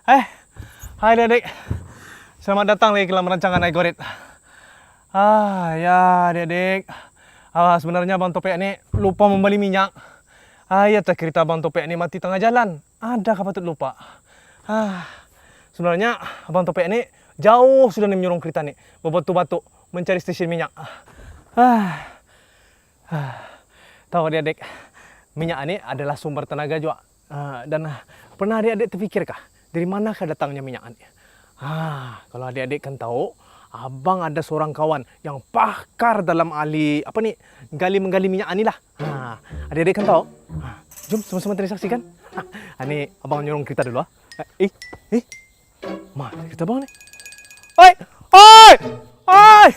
Eh, hai adik-adik. Selamat datang lagi ke dalam rancangan Aigorit. Ya adik-adik. Sebenarnya Bang Topek ini lupa membeli minyak. Ya cerita Bang Topek ini mati tengah jalan. Adakah patut lupa? Sebenarnya Bang Topek ini jauh sudah menyuruh kita nih berbatu-batu mencari stesen minyak. Tahu adik-adik, minyak ini adalah sumber tenaga juga. Dan pernah adik-adik terfikirkah dari manakah datangnya minyak ini? Kalau adik-adik kan tahu, abang ada seorang kawan yang pakar dalam menggali minyak ini lah. Adik-adik kan tahu. Jom sama-sama transaksikan. Ini abang nyuruh kita dulu. Mana kita bang nih? Oi! Oi! Oi!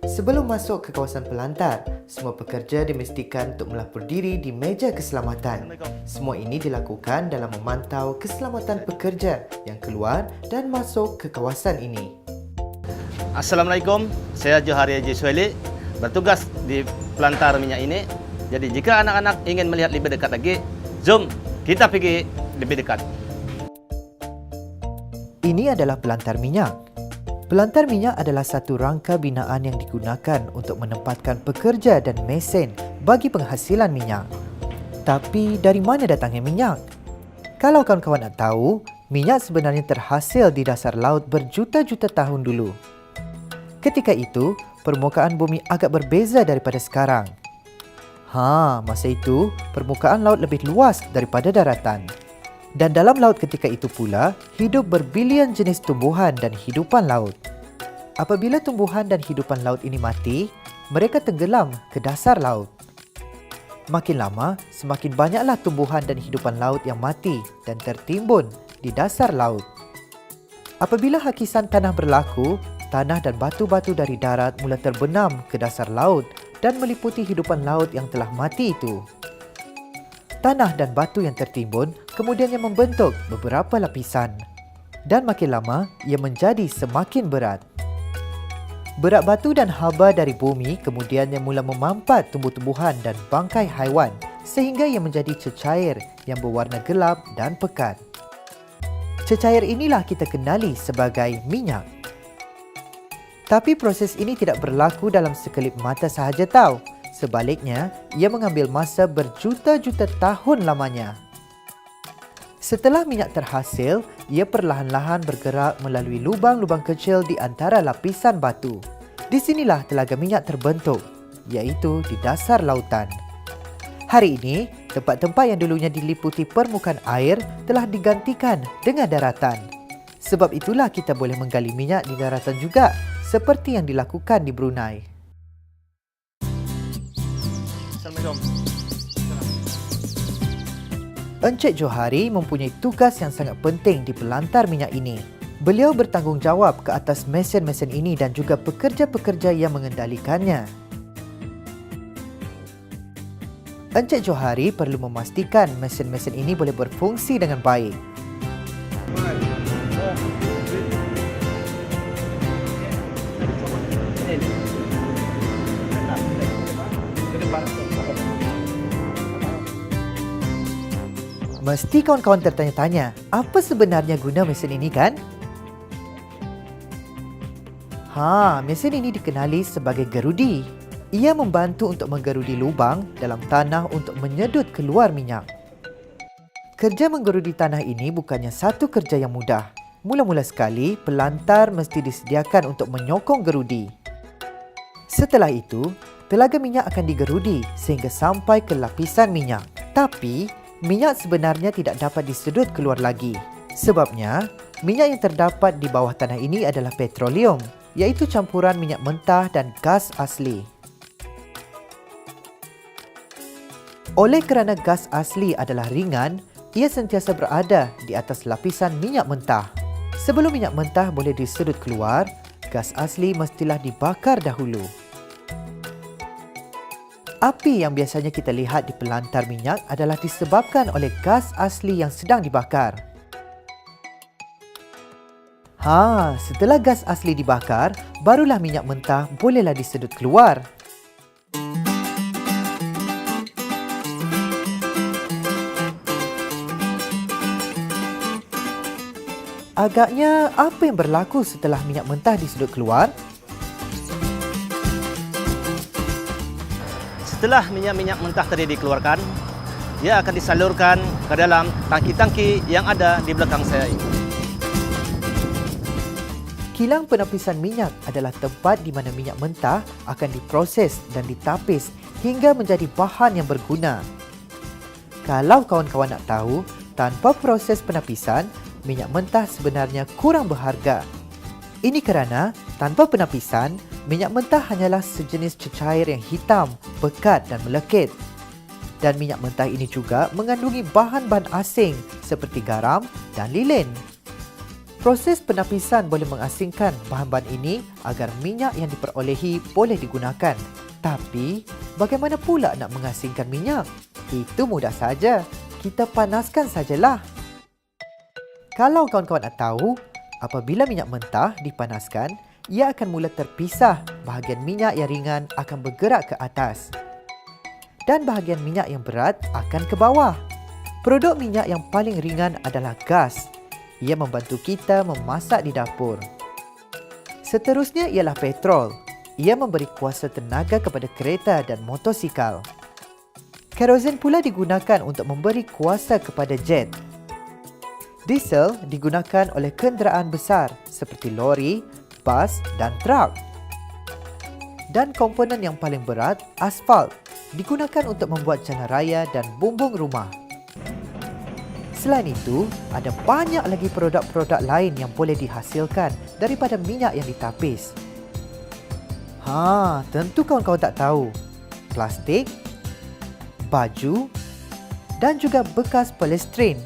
Sebelum masuk ke kawasan pelantar, semua pekerja dimestikan untuk melapor diri di meja keselamatan. Semua ini dilakukan dalam memantau keselamatan pekerja yang keluar dan masuk ke kawasan ini. Assalamualaikum, saya Johari Haji Suhaili, bertugas di pelantar minyak ini. Jadi jika anak-anak ingin melihat lebih dekat lagi, jom kita pergi lebih dekat. Ini adalah pelantar minyak. Pelantar minyak adalah satu rangka binaan yang digunakan untuk menempatkan pekerja dan mesin bagi penghasilan minyak. Tapi dari mana datangnya minyak? Kalau kawan-kawan nak tahu, minyak sebenarnya terhasil di dasar laut berjuta-juta tahun dulu. Ketika itu, permukaan bumi agak berbeza daripada sekarang. Masa itu, permukaan laut lebih luas daripada daratan. Dan dalam laut ketika itu pula, hidup berbilion jenis tumbuhan dan hidupan laut. Apabila tumbuhan dan hidupan laut ini mati, mereka tenggelam ke dasar laut. Makin lama, semakin banyaklah tumbuhan dan hidupan laut yang mati dan tertimbun di dasar laut. Apabila hakisan tanah berlaku, tanah dan batu-batu dari darat mula terbenam ke dasar laut dan meliputi hidupan laut yang telah mati itu. Tanah dan batu yang tertimbun kemudiannya membentuk beberapa lapisan. Dan makin lama, ia menjadi semakin berat. Berat batu dan haba dari bumi kemudiannya mula memampat tumbuh-tumbuhan dan bangkai haiwan sehingga ia menjadi cecair yang berwarna gelap dan pekat. Cecair inilah kita kenali sebagai minyak. Tapi proses ini tidak berlaku dalam sekelip mata sahaja tahu. Sebaliknya, ia mengambil masa berjuta-juta tahun lamanya. Setelah minyak terhasil, ia perlahan-lahan bergerak melalui lubang-lubang kecil di antara lapisan batu. Di sinilah telaga minyak terbentuk, iaitu di dasar lautan. Hari ini, tempat-tempat yang dulunya diliputi permukaan air telah digantikan dengan daratan. Sebab itulah kita boleh menggali minyak di daratan juga, seperti yang dilakukan di Brunei. Encik Johari mempunyai tugas yang sangat penting di pelantar minyak ini. Beliau bertanggungjawab ke atas mesin-mesin ini dan juga pekerja-pekerja yang mengendalikannya. Encik Johari perlu memastikan mesin-mesin ini boleh berfungsi dengan baik. Mesti kawan-kawan tertanya-tanya, apa sebenarnya guna mesin ini kan? Mesin ini dikenali sebagai gerudi. Ia membantu untuk menggerudi lubang dalam tanah untuk menyedut keluar minyak. Kerja menggerudi tanah ini bukannya satu kerja yang mudah. Mula-mula sekali, pelantar mesti disediakan untuk menyokong gerudi. Setelah itu, telaga minyak akan digerudi sehingga sampai ke lapisan minyak. Tapi, minyak sebenarnya tidak dapat disedut keluar lagi. Sebabnya, minyak yang terdapat di bawah tanah ini adalah petroleum, iaitu campuran minyak mentah dan gas asli. Oleh kerana gas asli adalah ringan, ia sentiasa berada di atas lapisan minyak mentah. Sebelum minyak mentah boleh disedut keluar, gas asli mestilah dibakar dahulu. Api yang biasanya kita lihat di pelantar minyak adalah disebabkan oleh gas asli yang sedang dibakar. Setelah gas asli dibakar, barulah minyak mentah bolehlah disedut keluar. Agaknya apa yang berlaku setelah minyak mentah disedut keluar? Setelah minyak-minyak mentah tadi dikeluarkan, ia akan disalurkan ke dalam tangki-tangki yang ada di belakang saya ini. Kilang penapisan minyak adalah tempat di mana minyak mentah akan diproses dan ditapis hingga menjadi bahan yang berguna. Kalau kawan-kawan nak tahu, tanpa proses penapisan, minyak mentah sebenarnya kurang berharga. Ini kerana tanpa penapisan, minyak mentah hanyalah sejenis cecair yang hitam, pekat dan melekit. Dan minyak mentah ini juga mengandungi bahan-bahan asing seperti garam dan lilin. Proses penapisan boleh mengasingkan bahan-bahan ini agar minyak yang diperolehi boleh digunakan. Tapi, bagaimana pula nak mengasingkan minyak? Itu mudah saja. Kita panaskan sajalah. Kalau kawan-kawan nak tahu, apabila minyak mentah dipanaskan, ia akan mula terpisah. Bahagian minyak yang ringan akan bergerak ke atas. Dan bahagian minyak yang berat akan ke bawah. Produk minyak yang paling ringan adalah gas. Ia membantu kita memasak di dapur. Seterusnya ialah petrol. Ia memberi kuasa tenaga kepada kereta dan motosikal. Kerosen pula digunakan untuk memberi kuasa kepada jet. Diesel digunakan oleh kenderaan besar seperti lori, bas dan truk. Dan komponen yang paling berat, asfalt, digunakan untuk membuat jalan raya dan bumbung rumah. Selain itu, ada banyak lagi produk-produk lain yang boleh dihasilkan daripada minyak yang ditapis. Tentu kawan-kawan tak tahu. Plastik, baju dan juga bekas polistrin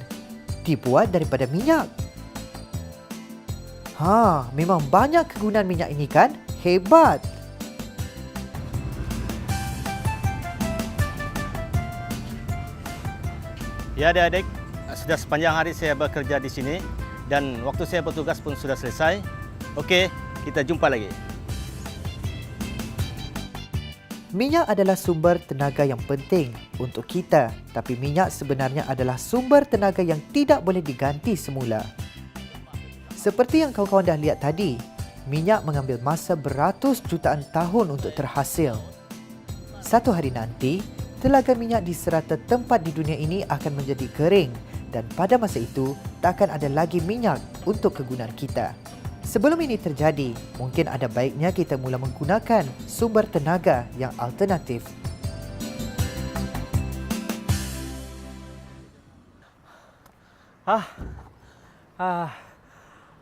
dibuat daripada minyak. Memang banyak kegunaan minyak ini kan? Hebat! Ya adik-adik, sudah sepanjang hari saya bekerja di sini dan waktu saya bertugas pun sudah selesai. Okey, kita jumpa lagi. Minyak adalah sumber tenaga yang penting untuk kita, tapi minyak sebenarnya adalah sumber tenaga yang tidak boleh diganti semula. Seperti yang kawan-kawan dah lihat tadi, minyak mengambil masa beratus jutaan tahun untuk terhasil. Satu hari nanti, telaga minyak di serata tempat di dunia ini akan menjadi kering dan pada masa itu tak akan ada lagi minyak untuk kegunaan kita. Sebelum ini terjadi, mungkin ada baiknya kita mula menggunakan sumber tenaga yang alternatif.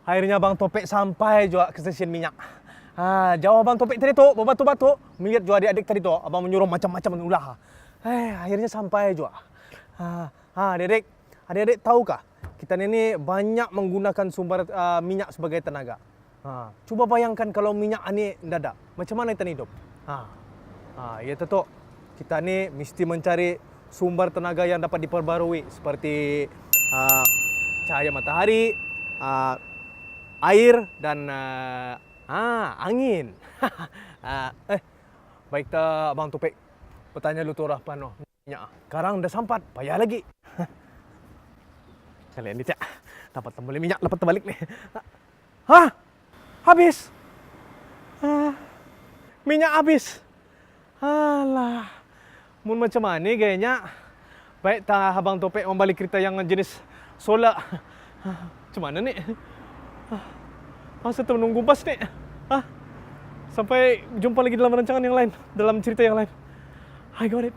Akhirnya Abang Topek sampai juga ke stesen minyak. Jauh Abang Topek tadi tu, berbatu-batu. Melihat juga adik-adik tadi tu, Abang menyuruh macam-macam ulah. Akhirnya sampai juga. Adik-adik tahukah? Kita ini banyak menggunakan sumber minyak sebagai tenaga. Cuba bayangkan kalau minyak ini tidak ada. Macam mana kita hidup? Ya tentu. Kita ini mesti mencari sumber tenaga yang dapat diperbarui. Seperti cahaya matahari, air dan angin. Baik tak Abang Topek. Bertanya lu tu orang pano. Sekarang dah sampat. Payah lagi. Kalian ni, Cak. Dapat tembali minyak, lepas terbalik ni. Habis. Minyak habis. Alah. Mun macam mana ni gayanya? Baik tak Abang Topek membalik kereta yang jenis solar. Macam mana ni? Masa tu menunggu bas ni. Sampai jumpa lagi dalam rancangan yang lain. Dalam cerita yang lain. I got it.